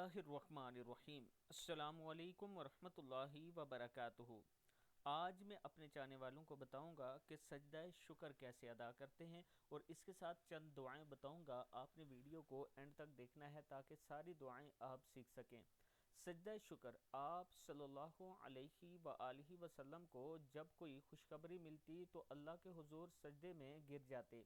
اللہ الرحمن الرحیم۔ السلام علیکم ورحمۃ اللہ وبرکاتہ۔ آج میں اپنے چاہنے والوں کو بتاؤں گا کہ سجدہ شکر کیسے ادا کرتے ہیں، اور اس کے ساتھ چند دعائیں بتاؤں گا۔ آپ نے ویڈیو کو اینڈ تک دیکھنا ہے تاکہ ساری دعائیں آپ سیکھ سکیں۔ سجدہ شکر، آپ صلی اللہ علیہ وآلہ وسلم کو جب کوئی خوشخبری ملتی تو اللہ کے حضور سجدے میں گر جاتے۔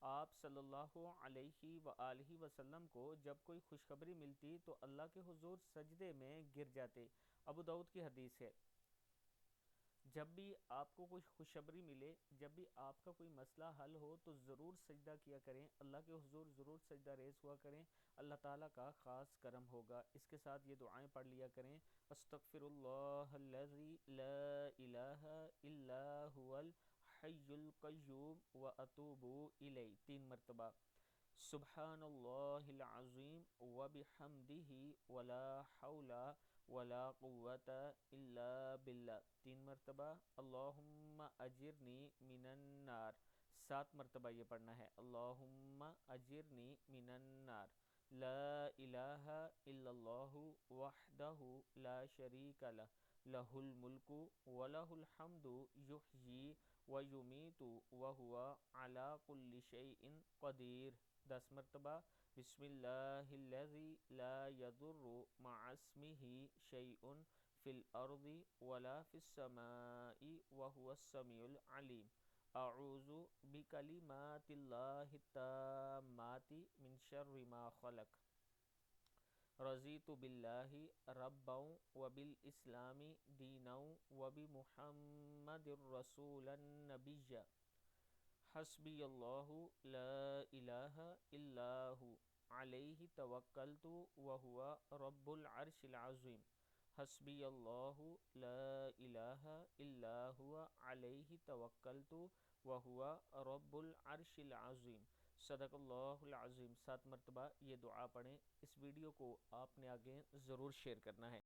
آپ صلی اللہ علیہ وآلہ وسلم کو جب کوئی خوشخبری ملتی تو اللہ کے حضور سجدے میں گر جاتے۔ ابو داؤد کی حدیث ہے۔ جب بھی آپ کو کوئی خوشخبری ملے، جب بھی آپ کا کوئی مسئلہ حل ہو تو ضرور سجدہ کیا کریں، اللہ کے حضور ضرور سجدہ ریز ہوا کریں، اللہ تعالیٰ کا خاص کرم ہوگا۔ اس کے ساتھ یہ دعائیں پڑھ لیا کریں: استغفر اللہ الذی لا الہ الا هو الحی القیوم واتوب الیہ 3 مرتبہ، سبحان اللہ العظیم وبحمدہ ولا حول ولا قوة الا باللہ 3 مرتبہ، اللہم اجرنی من النار 7 مرتبہ یہ پڑھنا ہے، اللہم اجرنی من النار۔ لا الہ الا اللہ وحدہ لا شریک لہ، لہ الملک ولہ الحمد یحیی ویمیت وہو علی کل شیء قدیر 10 مرتبہ، بسم اللہ الذی لا یضر مع اسمہ شیء فی الارض ولا فی السماء وہو السمیع العلیم۔ اعوذ بکلمات اللہ التامات من شر ما خلق۔ رضیت باللہ ربا وبالاسلام دینا وبمحمد رسولا نبیا۔ حسبی اللہ لا الہ الا ہو علیہ توکلت وہو رب العرش العظیم۔ حسبی اللہ لا الہ الا ہو علیہ توکلت وہو رب العرش العظیم۔ صدق اللہ العظیم 7 مرتبہ یہ دعا پڑھیں۔ اس ویڈیو کو آپ نے آگے ضرور شیئر کرنا ہے۔